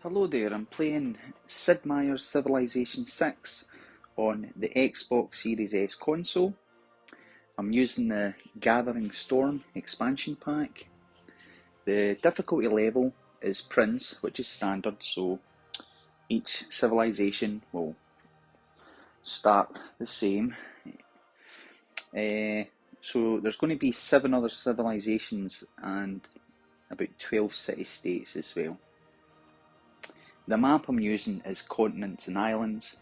Hello there, I'm playing Sid Meier's Civilisation VI on the Xbox Series S console. I'm using the Gathering Storm expansion pack. The difficulty level is Prince, which is standard, so each civilization will start the same. So there's going to be 7 other civilizations and about 12 city-states as well. The map I'm using is Continents and Islands.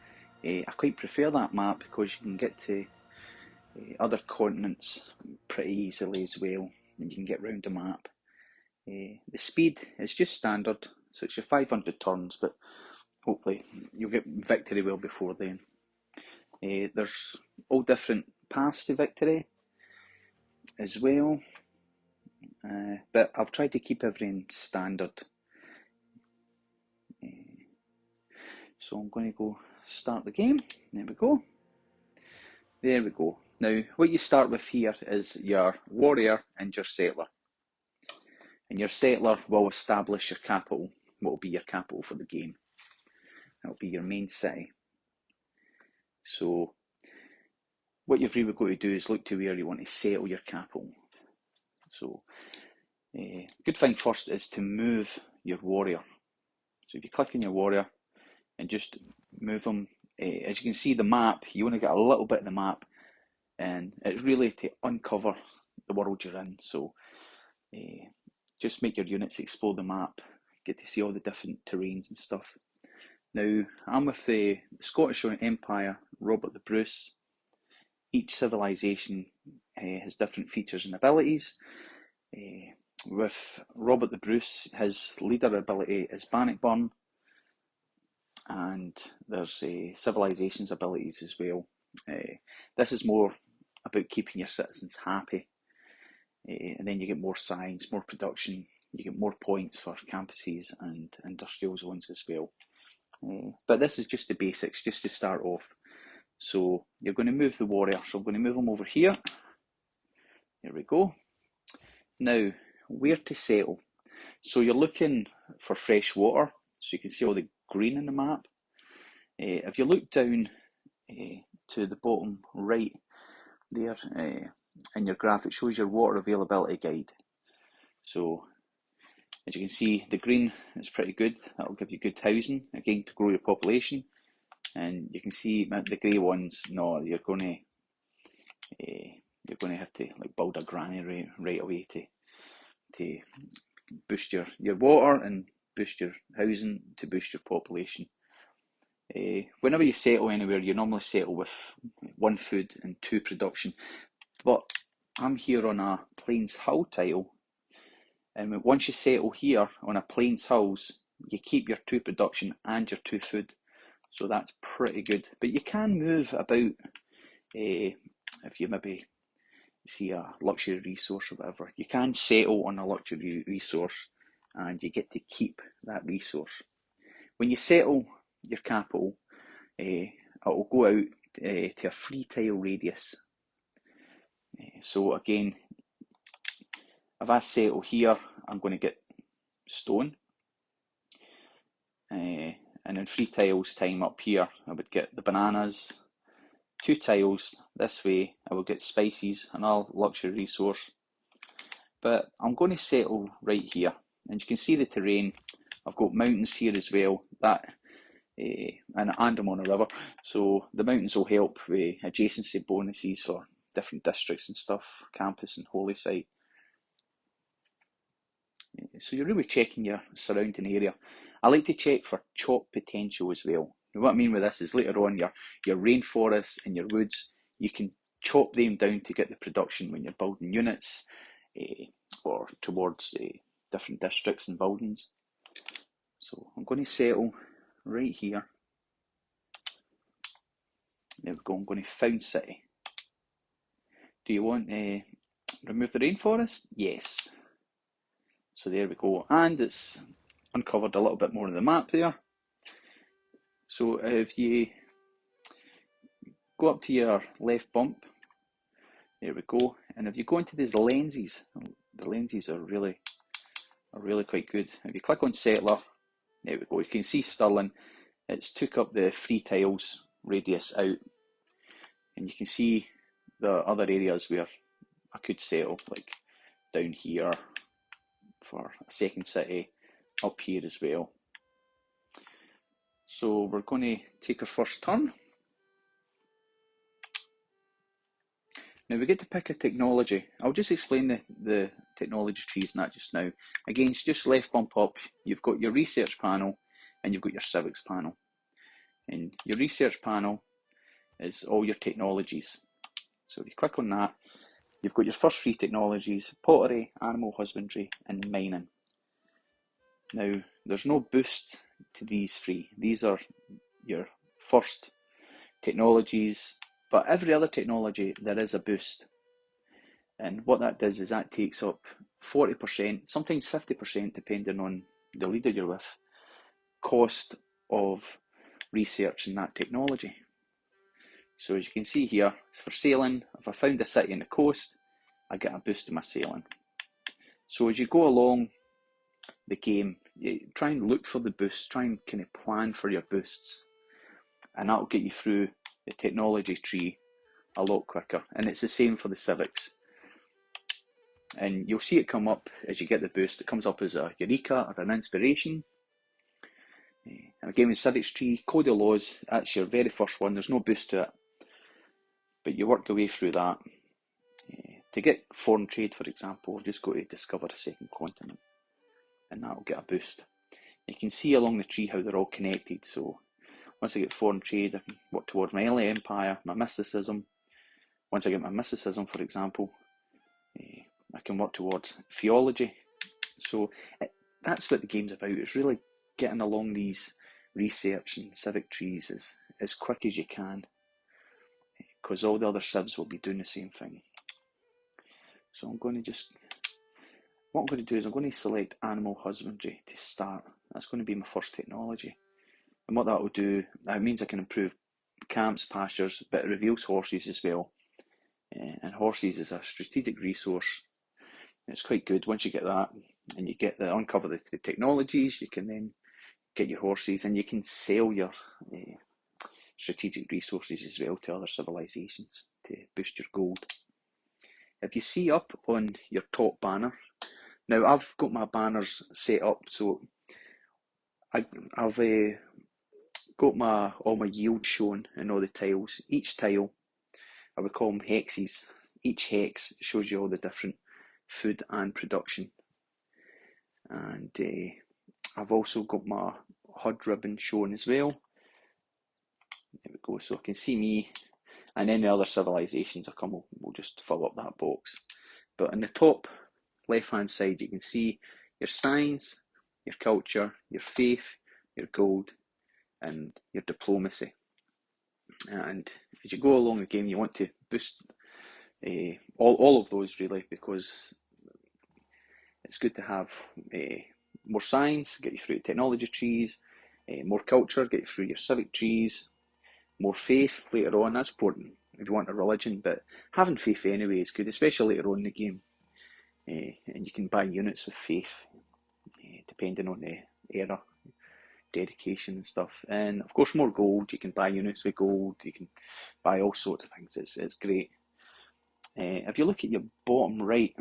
I quite prefer that map because you can get to other continents pretty easily as well, and you can get round the map. The speed is just standard, so it's your 500 turns, but hopefully you'll get victory well before then. There's all different paths to victory as well, but I've tried to keep everything standard. So I'm going to go start the game. There we go. There we go. Now, what you start with here is your warrior and your settler. And your settler will establish your capital, what will be your capital for the game. That'll be your main city. So, what you've really got to do is look to where you want to settle your capital. So, good thing first is to move your warrior. So if you click on your warrior and just move them, as you can see the map, you want to get a little bit of the map, and it's really to uncover the world you're in. So just make your units explore the map, get to see all the different terrains and stuff. Now I'm with the Scottish Empire, Robert the Bruce. Each civilization has different features and abilities. With Robert the Bruce, his leader ability is Bannockburn, and there's civilizations abilities as well. This is more about keeping your citizens happy, and then you get more science, more production, you get more points for campuses and industrial zones as well. But this is just the basics, just to start off. So you're going to move the warrior, so I'm going to move him over here. There we go. Now, where to settle? So you're looking for fresh water, so you can see all the green in the map. If you look down to the bottom right there in your graph, it shows your water availability guide. So as you can see, the green is pretty good. That'll give you good housing, again, to grow your population. And you can see the grey ones, no, you're going to have to like build a granary right away to boost your water and boost your housing to boost your population. Whenever you settle anywhere, you normally settle with 1 food and 2 production. But I'm here on a Plains Hull tile, and once you settle here on a Plains Hulls, you keep your 2 production and your 2 food. So that's pretty good. But you can move about if you maybe see a luxury resource or whatever. You can settle on a luxury resource and you get to keep that resource. When you settle your capital, it will go out to a 3 tile radius. So again, if I settle here, I'm going to get stone. And in 3 tiles time up here, I would get the bananas. 2 tiles this way, I will get spices, another luxury resource. But I'm going to settle right here, and you can see the terrain. I've got mountains here as well, and I'm on a river, so the mountains will help with adjacency bonuses for different districts and stuff, campus and holy site. So you're really checking your surrounding area. I like to check for chop potential as well. Now what I mean with this is later on your rainforests and your woods, you can chop them down to get the production when you're building units or towards different districts and buildings. So I'm going to settle right here. There we go, I'm going to found city. Do you want to remove the rainforest? Yes. So there we go, and it's uncovered a little bit more of the map there. So if you go up to your left bump, there we go, and if you go into these lenses, the lenses are really quite good. If you click on settler, There we go. You can see Stirling, it's took up the 3 tiles radius out, and you can see the other areas where I could settle, like down here for a second city, up here as well. So we're going to take our first turn. Now we get to pick a technology. I'll just explain the technology trees and that just now. Again, it's just left bump up. You've got your research panel and you've got your civics panel. And your research panel is all your technologies. So if you click on that, you've got your first 3 technologies: pottery, animal husbandry and mining. Now there's no boost to these 3. These are your first technologies, but every other technology there is a boost. And what that does is that takes up 40%, sometimes 50%, depending on the leader you're with, cost of researching that technology. So as you can see here, for sailing, if I found a city on the coast, I get a boost to my sailing. So as you go along the game, you try and look for the boosts, try and kind of plan for your boosts, and that'll get you through the technology tree a lot quicker. And it's the same for the civics. And you'll see it come up as you get the boost. It comes up as a Eureka or an Inspiration. And again, with civics tree, Code of Laws, that's your very first one. There's no boost to it, but you work your way through that. To get foreign trade, for example, just go to discover a second continent, and that'll get a boost. You can see along the tree how they're all connected. So once I get foreign trade, I can work towards my early empire, my mysticism. Once I get my mysticism, for example, I can work towards theology. So that's what the game's about. It's really getting along these research and civic trees as quick as you can, because all the other civs will be doing the same thing. So what I'm going to do is I'm going to select animal husbandry to start. That's going to be my first technology. And what that will do, that means I can improve camps, pastures, but it reveals horses as well. And horses is a strategic resource. It's quite good. Once you get that and you get the uncover the technologies, you can then get your horses and you can sell your strategic resources as well to other civilizations to boost your gold. If you see up on your top banner, now I've got my banners set up so I've got all my yield shown in all the tiles. Each tile, I would call them hexes. Each hex shows you all the different food and production. And I've also got my HUD ribbon shown as well. There we go, so I can see me, and any other civilizations I come, we'll just fill up that box. But in the top left hand side you can see your science, your culture, your faith, your gold and your diplomacy. And as you go along the game you want to boost all of those really, because it's good to have more science, get you through technology trees, more culture, get you through your civic trees, more faith later on. That's important if you want a religion, but having faith anyway is good, especially later on in the game. And you can buy units with faith, depending on the era, dedication and stuff. And of course more gold, you can buy units with gold, you can buy all sorts of things, it's great. If you look at your bottom right,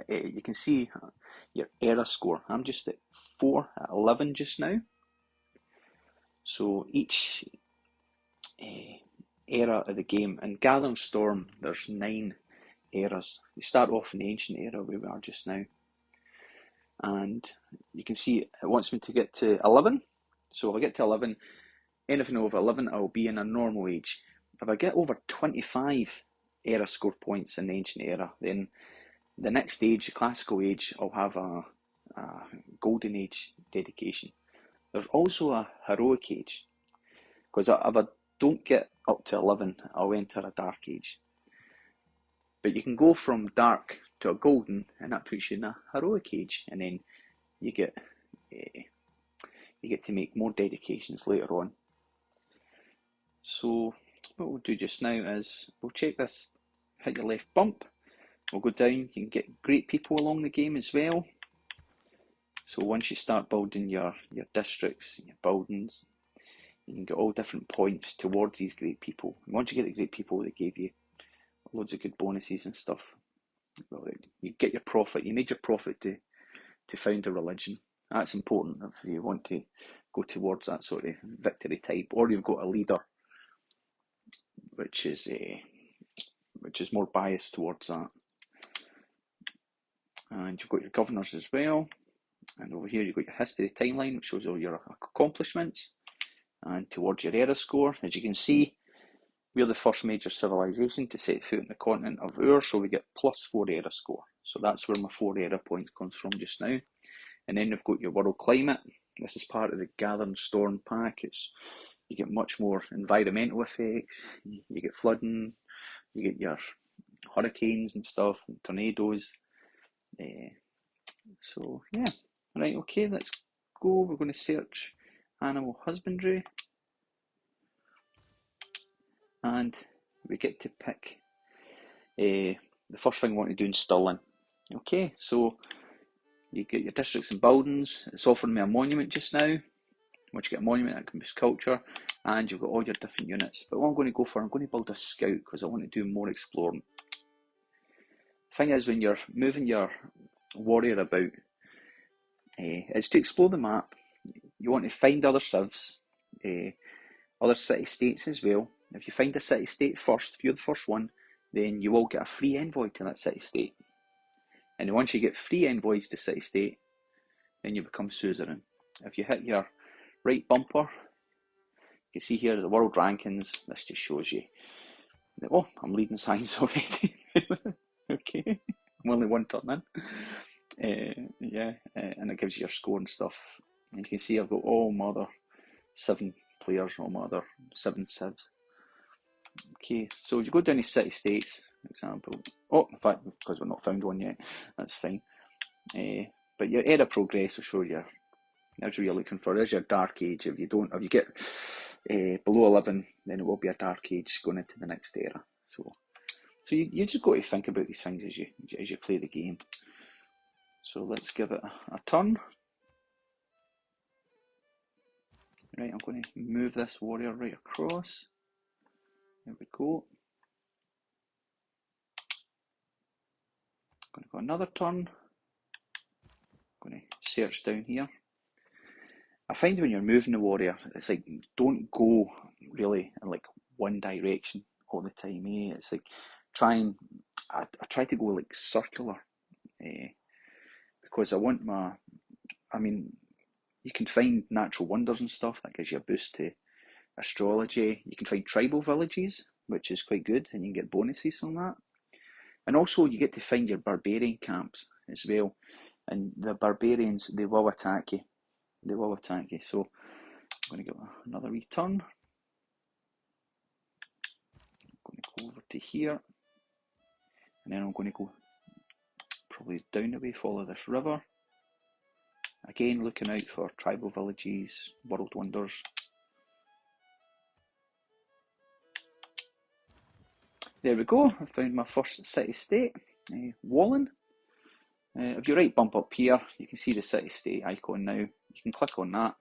you can see your era score. I'm just at 4 at 11 just now. So each era of the game, in Gathering Storm there's 9 eras. You start off in the ancient era where we are just now, and you can see it wants me to get to 11. So if I get to 11, anything over 11 I'll be in a normal age. If I get over 25 era score points in the ancient era, then the next age, the classical age, I'll have a golden age dedication. There's also a heroic age, because if I don't get up to 11, I'll enter a dark age. But you can go from dark to a golden, and that puts you in a heroic age, and then you get to make more dedications later on. So what we'll do just now is we'll check this, hit your left bump, we'll go down, you can get great people along the game as well. So once you start building your districts, your buildings, you can get all different points towards these great people. And once you get the great people, they gave you loads of good bonuses and stuff. Well, you get your profit. You need your profit to found a religion. That's important if you want to go towards that sort of victory type, or you've got a leader which is more biased towards that. And you've got your governors as well. And over here you've got your history timeline, which shows all your accomplishments. And towards your era score, as you can see, we're the first major civilization to set foot on the continent of ours, so we get +4 era score. So that's where my 4 era point comes from just now. And then you've got your world climate. This is part of the Gather and Storm pack. You get much more environmental effects. You get flooding. You get your hurricanes and stuff, and tornadoes. So yeah, right. Okay, let's go. We're going to search animal husbandry, and we get to pick the first thing we want to do in Stirling. Okay, so you get your districts and buildings. It's offering me a monument just now. Once you get a monument, that can boost culture, and you've got all your different units. But what I'm going to go for, I'm going to build a scout because I want to do more exploring. The thing is, when you're moving your warrior about, it's to explore the map. You want to find other civs, other city-states as well. If you find a city-state first, if you're the first one, then you will get a free envoy to that city-state. And once you get free envoys to city-state, then you become suzerain. If you hit your right bumper, you can see here the world rankings. This just shows you that, oh, I'm leading science already. Okay, I'm only one turn in. And it gives you your score and stuff. And you can see I've got all my other 7 players, all my other 7 civs. Okay, so you go down to city-states, example. Oh, in fact, because we've not found one yet, that's fine. But your era progress will show you. That's what you're looking for. There's your dark age. If you get below 11, then it will be a dark age going into the next era. So you just got to think about these things as you play the game. So let's give it a turn. Right, I'm going to move this warrior right across. There we go. I'm going to go another turn. I'm going to search down here. I find when you're moving the warrior, it's like don't go really in like one direction all the time. It's like I try to go like circular because I want you can find natural wonders and stuff that gives you a boost to astrology. You can find tribal villages, which is quite good, and you can get bonuses on that. And also you get to find your barbarian camps as well. And the barbarians, they will attack you. So I'm going to give another return. I'm going to go over to here. And then I'm going to go probably down the way, follow this river. Again, looking out for tribal villages, world wonders. There we go, I found my first city-state, Wallen. If you right bump up here, you can see the city-state icon now. You can click on that.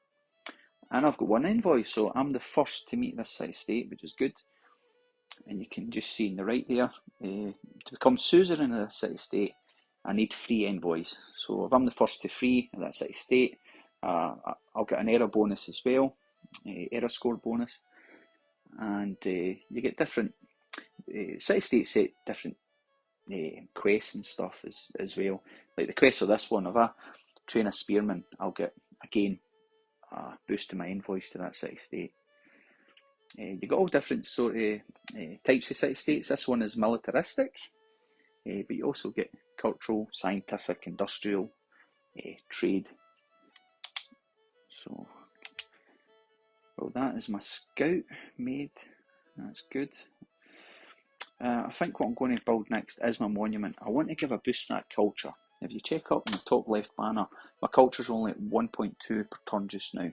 And I've got 1 envoy, so I'm the first to meet this city-state, which is good. And you can just see in the right there, to become suzerain of the city-state, I need 3 envoys. So if I'm the first to 3 of that city-state, I'll get an era bonus as well, era score bonus. And you get different city-states set different quests and stuff as well. Like the quest for this one, if I train a spearman, I'll get again a boost to my envoys to that city-state. You've got all different sort of types of city-states. This one is militaristic, but you also get cultural, scientific, industrial, trade. So, well, that is my scout made. That's good. I think what I'm going to build next is my monument. I want to give a boost to that culture. If you check up in the top left banner, my culture's only at 1.2 per turn just now.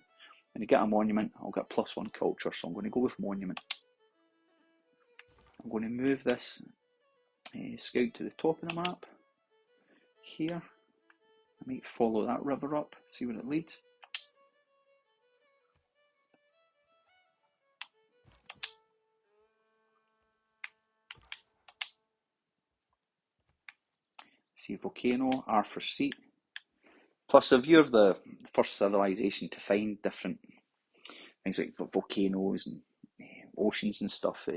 When you get a monument, I'll get +1 culture, so I'm going to go with monument. I'm going to move this scout to the top of the map, here, I might follow that river up, see where it leads. See volcano, R for seat. Plus, if you're the first civilization to find different things like volcanoes and oceans and stuff,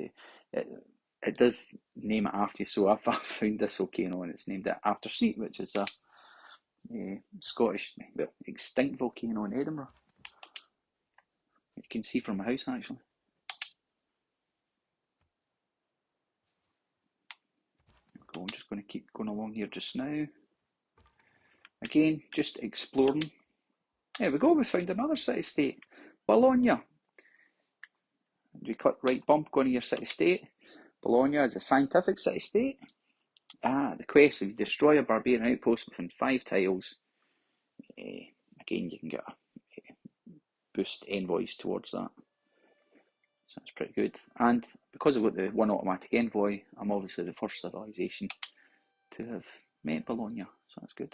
it does name it after you. So I've found this volcano and it's named it after Seat, which is a Scottish, well, extinct volcano in Edinburgh. You can see from my house actually. I'm just going to keep going along here just now. Again, just exploring. There we go, we found another city-state. Bologna. You click right bump, go into your city-state. Bologna is a scientific city-state. The quest, if you destroy a barbarian outpost within 5 tiles, again you can get a boost envoys towards that. So that's pretty good. And because I've got the one automatic envoy, I'm obviously the first civilization to have met Bologna, so that's good.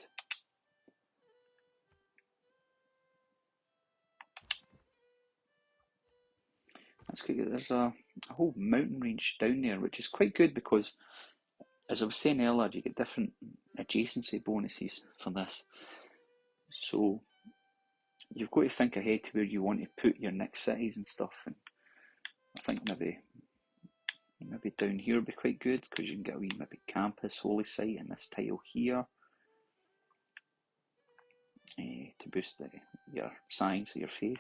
That's good. There's a whole mountain range down there, which is quite good because, as I was saying earlier, you get different adjacency bonuses from this. So you've got to think ahead to where you want to put your next cities and stuff. And I think maybe down here would be quite good because you can get a wee maybe campus, holy site in this tile here to boost your science or your faith.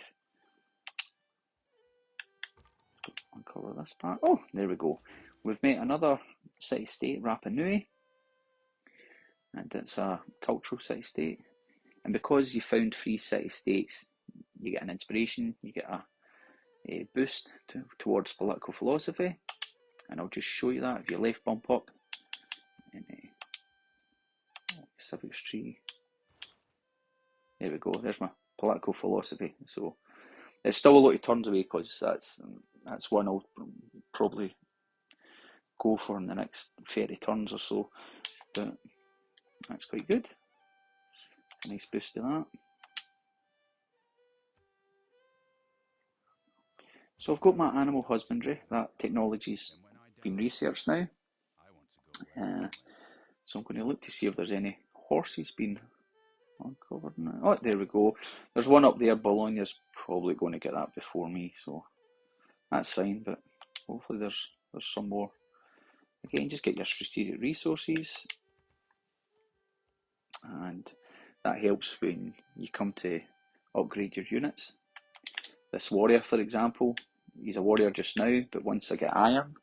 Uncover this part. Oh, there we go. We've met another city-state, Rapa Nui, and it's a cultural city-state. And because you found 3 city-states, you get an inspiration, you get a boost towards political philosophy. And I'll just show you that if you left bump up and civics tree. There we go. There's my political philosophy. So it's still a lot of turns away because that's one I'll probably go for in the next 30 turns or so. But that's quite good. A nice boost to that. So I've got my animal husbandry. That technology's been researched now. So I'm going to look to see if there's any horses been uncovered now. Oh, there we go. There's one up there. Bologna's probably going to get that before me, so that's fine. But hopefully there's some more. Again, just get your strategic resources, and that helps when you come to upgrade your units. This warrior, for example, he's a warrior just now, but once I get iron,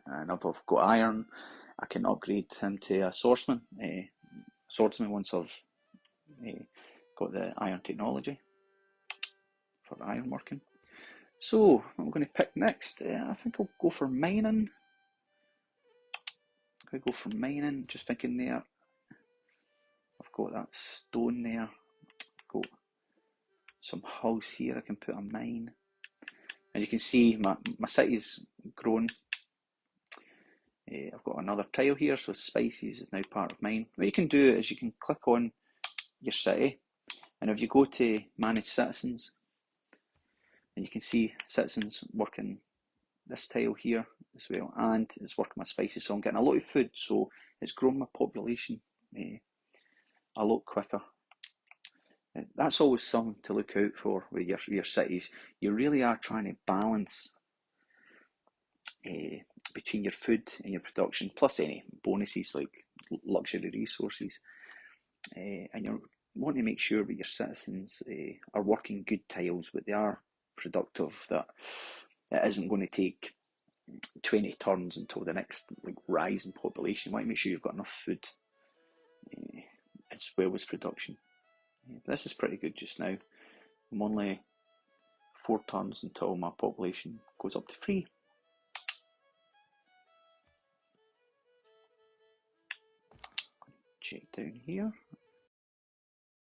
and if I've got iron, I can upgrade him to a swordsman. Once I've got the iron technology for iron working. So, what I'm going to pick next, I think I'll go for mining. Just thinking there. I've got that stone there. I've got some house here I can put a mine. And you can see my city's grown. I've got another tile here, so spices is now part of mine. What you can do is you can click on your city, and if you go to manage citizens, and you can see citizens working this tile here as well, and it's working my spices, so I'm getting a lot of food, so it's grown my population a lot quicker. That's always something to look out for with your cities. You really are trying to balance between your food and your production, plus any bonuses like luxury resources, and you want to make sure that your citizens are working good tiles, but they are productive, that it isn't going to take 20 turns until the next rise in population. You want to make sure you've got enough food as well as production. This is pretty good just now. I'm only 4 turns until my population goes up to 3. Check down here.